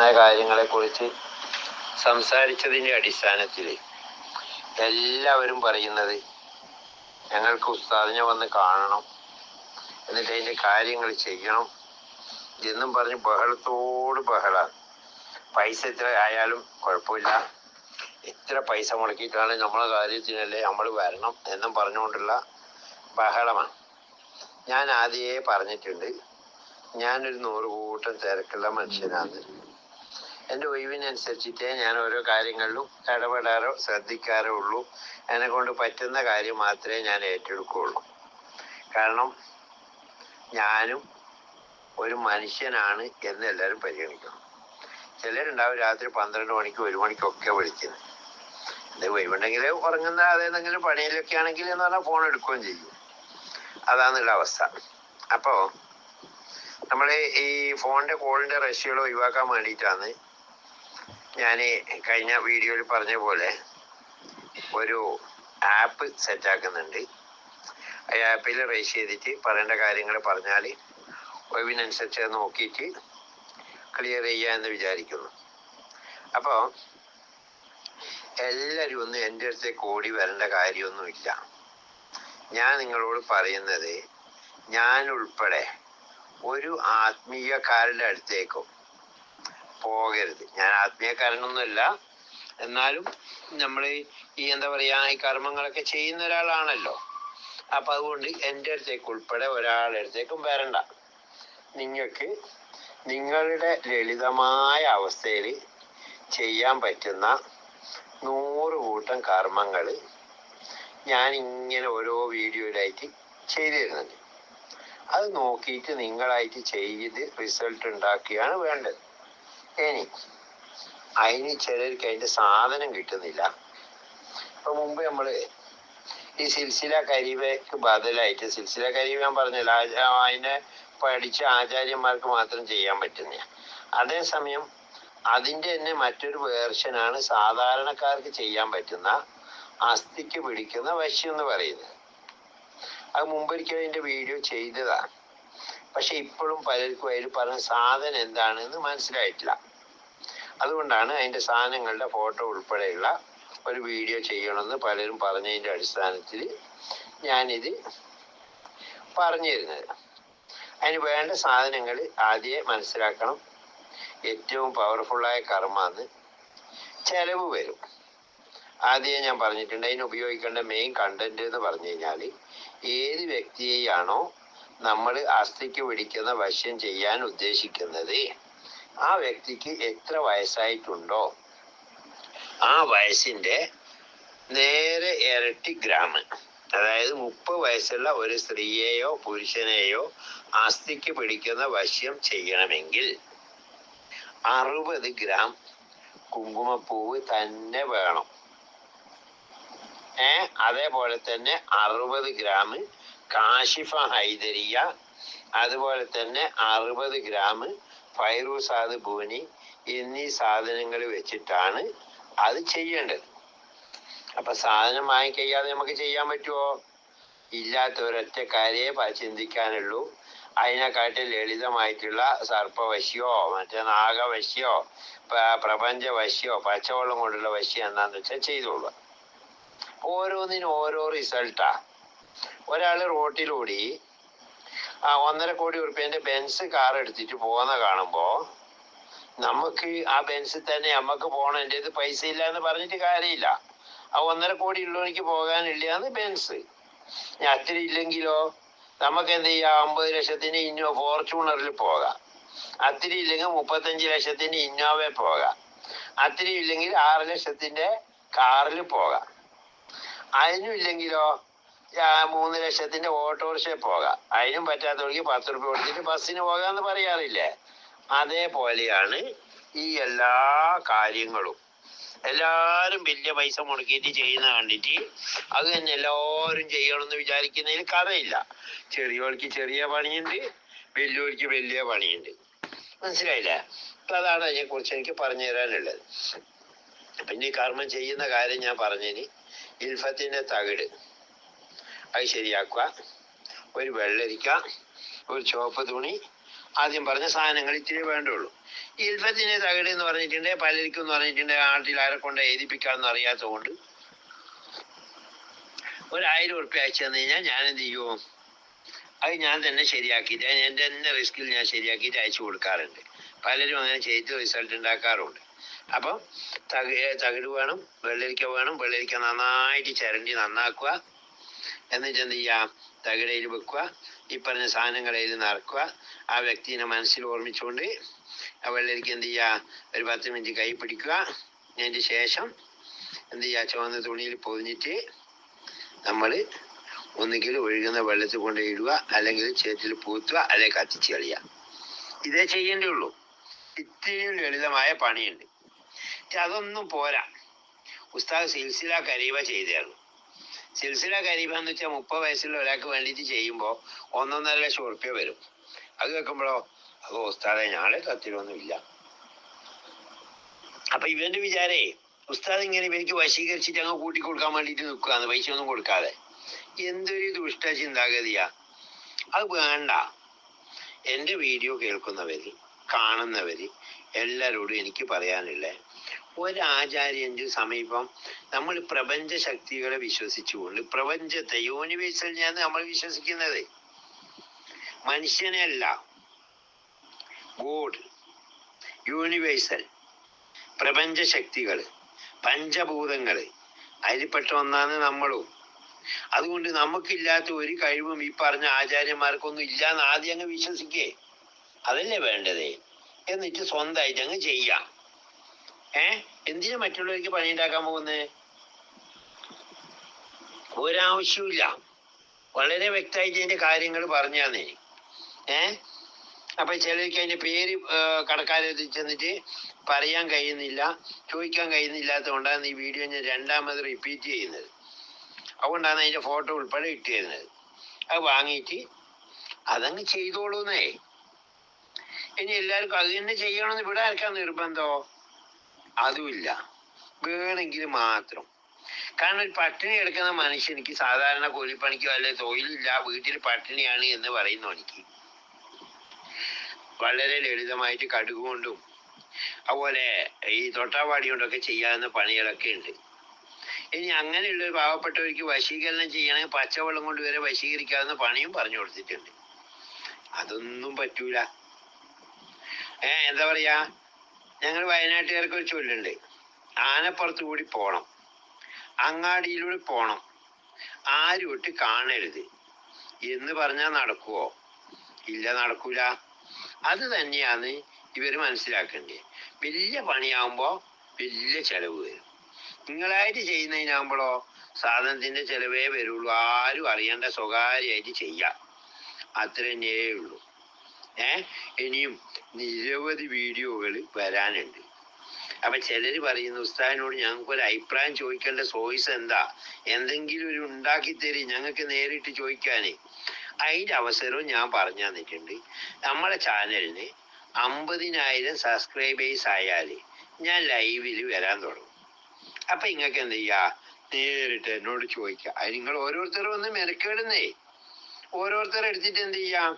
ആയ കാര്യങ്ങളെക്കുറിച്ച് സംസാരിച്ചതിൻ്റെ അടിസ്ഥാനത്തിൽ എല്ലാവരും പറയുന്നത് ഞങ്ങൾക്ക് ഉസ്താദിനെ വന്ന് കാണണം, എന്നിട്ട് അതിൻ്റെ കാര്യങ്ങൾ ചെയ്യണം എന്നും പറഞ്ഞ് ബഹളത്തോട് ബഹളാണ്. പൈസ എത്ര ആയാലും കുഴപ്പമില്ല, എത്ര പൈസ മുടക്കിയിട്ടാണ് നമ്മളെ കാര്യത്തിനല്ലേ നമ്മൾ വരണം എന്നും പറഞ്ഞുകൊണ്ടുള്ള ബഹളമാണ്. ഞാൻ ആദ്യമേ പറഞ്ഞിട്ടുണ്ട്, ഞാനൊരു 100 കൂട്ടം തിരക്കുള്ള മനുഷ്യനാണ്. എൻ്റെ ഒഴിവിനനുസരിച്ചിട്ടേ ഞാൻ ഓരോ കാര്യങ്ങളിലും ഇടപെടാറോ ശ്രദ്ധിക്കാറോ ഉള്ളൂ. എന്നെ കൊണ്ട് പറ്റുന്ന കാര്യം മാത്രമേ ഞാൻ ഏറ്റെടുക്കുകയുള്ളൂ. കാരണം ഞാനും ഒരു മനുഷ്യനാണ് എന്ന് എല്ലാവരും പരിഗണിക്കണം. ചിലരുണ്ടാവും രാത്രി 12 മണിക്ക് 1 മണിക്കൊക്കെ വിളിക്കുന്നത്. അത് ഒഴിവുണ്ടെങ്കിൽ ഉറങ്ങുന്ന അതേതെങ്കിലും പണിയിലൊക്കെ ആണെങ്കിൽ എന്ന് പറഞ്ഞാൽ ഫോൺ എടുക്കുകയും ചെയ്യും. അതാന്നുള്ള അവസ്ഥ. അപ്പോൾ നമ്മൾ ഈ ഫോണിൻ്റെ കോളിൻ്റെ റഷ്യകൾ ഒഴിവാക്കാൻ വേണ്ടിയിട്ടാണ് ഞാൻ കഴിഞ്ഞ വീഡിയോയിൽ പറഞ്ഞ പോലെ ഒരു ആപ്പ് സെറ്റാക്കുന്നുണ്ട്. ആ ആപ്പിൽ രജിസ്റ്റർ ചെയ്തിട്ട് പറയേണ്ട കാര്യങ്ങൾ പറഞ്ഞാൽ ഒഴിവിനനുസരിച്ച് നോക്കിയിട്ട് ക്ലിയർ ചെയ്യുക എന്ന് വിചാരിക്കുന്നു. അപ്പോൾ എല്ലാവരും ഒന്നും എൻ്റെ അടുത്തേക്ക് ഓടി വരേണ്ട കാര്യമൊന്നുമില്ല. ഞാൻ നിങ്ങളോട് പറയുന്നത്, ഞാൻ ഉൾപ്പെടെ ഒരു ആത്മീയക്കാരുടെ അടുത്തേക്കും പോകരുത്. ഞാൻ ആത്മീയക്കാരനൊന്നുമല്ല, എന്നാലും നമ്മൾ ഈ എന്താ പറയുക, ഈ കർമ്മങ്ങളൊക്കെ ചെയ്യുന്ന ഒരാളാണല്ലോ. അപ്പം അതുകൊണ്ട് എൻ്റെ അടുത്തേക്ക് ഉൾപ്പെടെ ഒരാളുടെ അടുത്തേക്കും വരണ്ട. നിങ്ങൾക്ക് നിങ്ങളുടെ ലളിതമായ അവസ്ഥയിൽ ചെയ്യാൻ പറ്റുന്ന 100 കൂട്ടം കർമ്മങ്ങൾ ഞാൻ ഇങ്ങനെ ഓരോ വീഡിയോയിലായിട്ട് ചെയ്തു തരുന്നുണ്ട്. അത് നോക്കിയിട്ട് നിങ്ങളായിട്ട് ചെയ്ത് റിസൾട്ട് ഉണ്ടാക്കുകയാണ് വേണ്ടത്. ഇനി അതിന് ചിലർക്ക് അതിൻ്റെ സാധനം കിട്ടുന്നില്ല. ഇപ്പം മുമ്പ് നമ്മൾ ഈ സിൽസില കരീബയ്ക്ക് ബദലായിട്ട്, സിൽസില കരീബ് ഞാൻ പറഞ്ഞില്ല, അതിനെ പഠിച്ച ആചാര്യന്മാർക്ക് മാത്രം ചെയ്യാൻ പറ്റുന്ന, അതേസമയം അതിൻ്റെ തന്നെ മറ്റൊരു വേർഷനാണ് സാധാരണക്കാർക്ക് ചെയ്യാൻ പറ്റുന്ന അസ്ഥിക്ക് പിടിക്കുന്ന വശ്യം എന്ന് പറയുന്നത്. അത് മുമ്പൊരിക്കലും അതിൻ്റെ വീഡിയോ ചെയ്തതാണ്. പക്ഷെ ഇപ്പോഴും പലർക്കും അതിൽ പറഞ്ഞ സാധനം എന്താണെന്ന് മനസ്സിലായിട്ടില്ല. അതുകൊണ്ടാണ് അതിൻ്റെ സാധനങ്ങളുടെ ഫോട്ടോ ഉൾപ്പെടെയുള്ള ഒരു വീഡിയോ ചെയ്യണമെന്ന് പലരും പറഞ്ഞതിൻ്റെ അടിസ്ഥാനത്തിൽ ഞാനിത് പറഞ്ഞു തരുന്നത്. അതിന് വേണ്ട സാധനങ്ങൾ ആദ്യമേ മനസ്സിലാക്കണം. ഏറ്റവും പവർഫുള്ളായ കർമ്മമാണ്. ചെലവ് വരും. ആദ്യമേ ഞാൻ പറഞ്ഞിട്ടുണ്ട്, അതിന് ഉപയോഗിക്കേണ്ട മെയിൻ കണ്ടന്റ് എന്ന് പറഞ്ഞു കഴിഞ്ഞാൽ, ഏത് വ്യക്തിയെയാണോ നമ്മൾ അസ്ഥിക്ക് പിടിക്കുന്ന വശ്യം ചെയ്യാൻ ഉദ്ദേശിക്കുന്നത്, ആ വ്യക്തിക്ക് എത്ര വയസ്സായിട്ടുണ്ടോ ആ വയസ്സിൻ്റെ നേരെ ഇരട്ടി ഗ്രാം, അതായത് 30 വയസ്സുള്ള ഒരു സ്ത്രീയെയോ പുരുഷനെയോ അസ്ഥിക്ക് പിടിക്കുന്ന വശ്യം ചെയ്യണമെങ്കിൽ 60 ഗ്രാം കുങ്കുമപ്പൂവ് തന്നെ വേണം. അതേപോലെ തന്നെ 60 ഗ്രാം കാശിഫ ഹൈദരിയ, അതുപോലെ തന്നെ 60 ഗ്രാം ഫൈറൂസാദ് ഭൂനി എന്നീ സാധനങ്ങൾ വെച്ചിട്ടാണ് അത് ചെയ്യേണ്ടത്. അപ്പം സാധനം വാങ്ങിക്കഴിയാതെ നമുക്ക് ചെയ്യാൻ പറ്റുമോ? ഇല്ലാത്ത ഒരൊറ്റ കാര്യമേ ചിന്തിക്കാനുള്ളൂ. അതിനെക്കാട്ടിൽ ലളിതമായിട്ടുള്ള സർപ്പവശ്യോ മറ്റേ നാഗവശ്യോ പ്രപഞ്ചവശ്യോ പച്ചവെള്ളം കൊണ്ടുള്ള വശ്യം എന്താണെന്ന് വെച്ചാൽ ചെയ്തോളുക. ഓരോന്നിനും ഓരോ റിസൾട്ടാ. ഒരാൾ റോട്ടിലൂടി 1.5 കോടി ഉറുപ്പ്യൻ്റെ ബെൻസ് കാർ എടുത്തിട്ട് പോകുന്ന കാണുമ്പോൾ നമുക്ക് ആ ബെൻസിൽ തന്നെ നമുക്ക് പോകണം, എൻ്റെ ഇത് പൈസ ഇല്ല എന്ന് പറഞ്ഞിട്ട് കാര്യമില്ല. ആ 1.5 കോടി ഉള്ളവർക്ക് പോകാനില്ല എന്ന് ബെൻസ്. അത്ര ഇല്ലെങ്കിലോ നമുക്ക് എന്ത് ചെയ്യാം, 50 ലക്ഷത്തിന് ഫോർച്യൂണറിൽ പോകാം. അത്ര ഇല്ലെങ്കിൽ 35 ലക്ഷത്തിന് ഇന്നോവയിൽ പോകാം. അത്ര ഇല്ലെങ്കിൽ 6 ലക്ഷത്തിൻ്റെ കാറിൽ പോകാം. അതിനും ഇല്ലെങ്കിലോ 3 ലക്ഷത്തിൻ്റെ ഓട്ടോറിക്ഷയിൽ പോകാം. അതിനും പറ്റാത്തവർക്ക് 10 രൂപ കൊടുത്തിട്ട് ബസ്സിന് പോകാമെന്ന് പറയാറില്ലേ? അതേപോലെയാണ് ഈ എല്ലാ കാര്യങ്ങളും. എല്ലാവരും വലിയ പൈസ മുടക്കിയിട്ട് ചെയ്യുന്ന കണ്ടിട്ട് അത് തന്നെ എല്ലാവരും ചെയ്യണമെന്ന് വിചാരിക്കുന്നതിൽ കഥയില്ല. ചെറിയവർക്ക് ചെറിയ പണിയുണ്ട്, വലിയവർക്ക് വലിയ പണിയുണ്ട്. മനസ്സിലായില്ലേ? അപ്പം അതാണ് അതിനെക്കുറിച്ച് എനിക്ക് പറഞ്ഞു തരാനുള്ളത്. പിന്നെ ഈ കർമ്മം ചെയ്യുന്ന കാര്യം ഞാൻ പറഞ്ഞതിന്, ഇൽഫത്തിൻ്റെ തകിട് അത് ശരിയാക്കുക, ഒരു വെള്ളരിക്ക, ഒരു ചുവപ്പ് തുണി, ആദ്യം പറഞ്ഞ സാധനങ്ങൾ ഇത്തിരി വേണ്ടുള്ളൂ. ഇൽഫത്തിന് തകിട് എന്ന് പറഞ്ഞിട്ടുണ്ടെങ്കിൽ പലർക്കും എന്ന് പറഞ്ഞിട്ടുണ്ടെങ്കിൽ നാട്ടിൽ ആരെ കൊണ്ട് എഴുതിപ്പിക്കാമെന്ന് അറിയാത്തത് കൊണ്ട് 1000 ഉറുപ്പ്യ അയച്ചു തന്നു കഴിഞ്ഞാൽ ഞാൻ എന്ത് ചെയ്യും? അത് ഞാൻ തന്നെ ശരിയാക്കിയിട്ട് എൻ്റെ തന്നെ റിസ്കിൽ ഞാൻ ശരിയാക്കിയിട്ട് അയച്ചു കൊടുക്കാറുണ്ട്. പലരും അങ്ങനെ ചെയ്ത് റിസൾട്ട് ഉണ്ടാക്കാറുണ്ട്. അപ്പം തകിട് വേണം, വെള്ളരിക്ക വേണം. വെള്ളരിക്ക നന്നായിട്ട് ചിരണ്ടി നന്നാക്കുക. എന്നിട്ട് എന്ത് ചെയ്യുക? തകിടയിൽ വെക്കുക. ഈ പറഞ്ഞ സാധനങ്ങളതിൽ നിറക്കുക. ആ വ്യക്തിനെ മനസ്സിൽ ഓർമ്മിച്ചുകൊണ്ട് ആ വെള്ളരിക്ക എന്ത് ചെയ്യുക? ഒരു 10 മിനിറ്റ് കൈ പിടിക്കുക. അതിൻ്റെ ശേഷം എന്ത് ചെയ്യുക? ചുവന്ന തുണിയിൽ പൊതിഞ്ഞിട്ട് നമ്മൾ ഒന്നുകിൽ ഒഴുകുന്ന വെള്ളത്തിൽ കൊണ്ട് ഇടുക, അല്ലെങ്കിൽ ചേറ്റിൽ പൂത്തുക, അല്ലെങ്കിൽ കത്തിച്ച് കളയുക. ഇതേ ചെയ്യേണ്ടേ. ഇത്രയും ലളിതമായ പണിയുണ്ട്. അതൊന്നും പോരാ. ഉസ്താദ് സിൽസില കരീബ ചെയ്തായിരുന്നു. സിൽസില കരീബ എന്ന് വെച്ചാൽ 30 വയസ്സുള്ള ഒരാൾക്ക് വേണ്ടിയിട്ട് ചെയ്യുമ്പോൾ 1.5 ലക്ഷം ഉറുപ്പ്യ വരും. അത് കേൾക്കുമ്പോഴോ അത് ഉസ്താദെ ഞങ്ങളെ കത്തിലൊന്നുമില്ല. അപ്പൊ ഇവന്റെ വിചാരേ ഉസ്താദ് ഇങ്ങനെ ഇവർക്ക് വശീകരിച്ചിട്ട് അങ്ങ് കൂട്ടി കൊടുക്കാൻ വേണ്ടിയിട്ട് നിൽക്കുകയാണ്, പൈസ ഒന്നും കൊടുക്കാതെ. എന്തൊരു ദുഷ്ട ചിന്താഗതിയാ. അത് വേണ്ട. എൻ്റെ വീഡിയോ കേൾക്കുന്നവര് കാണുന്നവര് എല്ലാവരോടും എനിക്ക് പറയാനുള്ള, ഒരാചാര്യന്റെ സമീപം നമ്മൾ പ്രപഞ്ച ശക്തികളെ വിശ്വസിച്ചുകൊണ്ട്, പ്രപഞ്ചത്തെ യൂണിവേഴ്സലിനെയാണ് നമ്മൾ വിശ്വസിക്കുന്നത്, മനുഷ്യനെ അല്ല. ഗോഡ്, യൂണിവേഴ്സൽ, പ്രപഞ്ച ശക്തികള്, പഞ്ചഭൂതങ്ങള്, അതിൽപ്പെട്ട ഒന്നാണ് നമ്മളും. അതുകൊണ്ട് നമുക്കില്ലാത്ത ഒരു കഴിവും ഈ പറഞ്ഞ ആചാര്യന്മാർക്കൊന്നും ഇല്ലാന്ന് ആദ്യം അങ്ങ് വിശ്വസിക്കേ. അതല്ലേ വേണ്ടത്. എന്നിട്ട് സ്വന്തമായിട്ട് അങ്ങ് ചെയ്യാം. എന്തിനു മറ്റുള്ളവർക്ക് പണിയുണ്ടാക്കാൻ പോകുന്നത്? ഒരാവശ്യമില്ല. വളരെ വ്യക്തമായിട്ട് അതിന്റെ കാര്യങ്ങൾ പറഞ്ഞു തന്നെ. അപ്പൊ ചിലർക്ക് അതിന്റെ പേര് കടക്കാരെത്തി ചെന്നിട്ട് പറയാൻ കഴിയുന്നില്ല, ചോദിക്കാൻ കഴിയുന്നില്ലാത്തത് കൊണ്ടാണ് ഈ വീഡിയോ ഞാൻ രണ്ടാമത് റിപ്പീറ്റ് ചെയ്യുന്നത്. അതുകൊണ്ടാണ് അതിന്റെ ഫോട്ടോ ഉൾപ്പെടെ ഇട്ട് തരുന്നത്. അത് വാങ്ങിയിട്ട് അതങ്ങ് ചെയ്തോളൂന്നേ. ഇനി എല്ലാവർക്കും അത് തന്നെ ചെയ്യണമെന്ന് ഇവിടെ ആർക്കാൻ നിർബന്ധോ? അതുമില്ല. വേണമെങ്കിൽ മാത്രം. കാരണം ഒരു പട്ടിണി കിടക്കുന്ന മനുഷ്യനിക്ക്, സാധാരണ കൂലിപ്പണിക്കോ അല്ലെ തൊഴിലില്ല, വീട്ടിൽ പട്ടിണിയാണ് എന്ന് പറയുന്നവനിക്ക് വളരെ ലളിതമായിട്ട് കടുക് കൊണ്ടും അതുപോലെ ഈ തൊട്ടാവാടി കൊണ്ടൊക്കെ ചെയ്യാവുന്ന പണികളൊക്കെ ഉണ്ട്. ഇനി അങ്ങനെയുള്ള ഒരു പാവപ്പെട്ടവർക്ക് വശീകരണം ചെയ്യണമെങ്കിൽ പച്ചവെള്ളം കൊണ്ട് വരെ വശീകരിക്കാവുന്ന പണിയും പറഞ്ഞു കൊടുത്തിട്ടുണ്ട്. അതൊന്നും പറ്റൂല. എന്താ പറയാ, ഞങ്ങൾ വയനാട്ടുകാർക്ക് ഒരു ചൊല്ലുണ്ട്, ആനപ്പുറത്ത് കൂടി പോണം, അങ്ങാടിയിലൂടെ പോണം, ആരും ഒട്ട് കാണരുത് എന്ന് പറഞ്ഞാൽ നടക്കുവോ? ഇല്ല, നടക്കൂല. അത് തന്നെയാണ് ഇവർ മനസ്സിലാക്കേണ്ടത്. വലിയ പണിയാകുമ്പോ വലിയ ചെലവ് വരും. നിങ്ങളായിട്ട് ചെയ്യുന്നതിനാകുമ്പോഴോ സാധനത്തിന്റെ ചെലവേ വരുള്ളൂ. ആരും അറിയേണ്ട, സ്വകാര്യമായിട്ട് ചെയ്യാം. അത്ര തന്നെയേ ഉള്ളൂ. ഇനിയും നിരവധി വീഡിയോകൾ വരാനുണ്ട്. അപ്പൊ ചിലര് പറയുന്നു, ഉസ്താദിനോട് ഞങ്ങൾക്കൊരു അഭിപ്രായം ചോദിക്കേണ്ട ചോയ്സ് എന്താ, എന്തെങ്കിലും ഒരു ഉണ്ടാക്കി തരും ഞങ്ങൾക്ക് നേരിട്ട് ചോദിക്കാന്. അതിന്റെ അവസരവും ഞാൻ പറഞ്ഞു തന്നിട്ടുണ്ട്. നമ്മളെ ചാനലിന് 50,000 സബ്സ്ക്രൈബേഴ്സ് ആയാല് ഞാൻ ലൈവില് വരാൻ തുടങ്ങും. അപ്പൊ നിങ്ങൾക്ക് എന്ത് ചെയ്യാ, നേരിട്ട് എന്നോട് ചോദിക്കാം. അത് നിങ്ങൾ ഓരോരുത്തരും ഒന്ന് മെനക്കേടുന്നേ. ഓരോരുത്തരും എടുത്തിട്ട് എന്ത് ചെയ്യാം,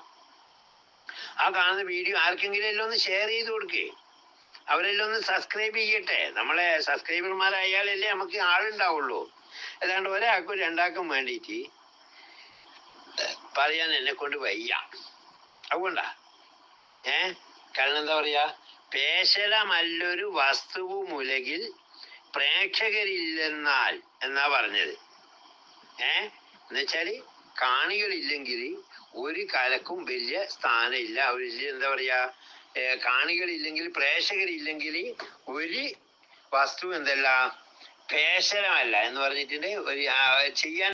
ആ കാണുന്ന വീഡിയോ ആർക്കെങ്കിലും എല്ലാം ഒന്ന് ഷെയർ ചെയ്ത് കൊടുക്കേ. അവരെല്ലാം ഒന്ന് സബ്സ്ക്രൈബ് ചെയ്യട്ടെ. നമ്മളെ സബ്സ്ക്രൈബർമാരായാലല്ലേ നമുക്ക് ആളുണ്ടാവുള്ളൂ. അല്ലാണ്ട് ഒരാൾക്കും രണ്ടാൾക്കും വേണ്ടിയിട്ട് പറയാൻ എന്നെ കൊണ്ട് വയ്യ. അതുകൊണ്ടാ കാരണം എന്താ പറയാ, പേശലമല്ലൊരു വസ്തുവും ഉലകിൽ പ്രേക്ഷകരില്ലെന്നാൽ എന്നാ പറഞ്ഞത്. എന്നുവെച്ചാല് കാണികളില്ലെങ്കിൽ ഒരു കലക്കും വലിയ സ്ഥാനമില്ല. വലിയ എന്താ പറയാ, കാണികളില്ലെങ്കിൽ, പ്രേക്ഷകരില്ലെങ്കിൽ ഒരു വസ്തു എന്തല്ല, പേശലമല്ല എന്ന് പറഞ്ഞിട്ടുണ്ട്. ഒരു ചെയ്യാൻ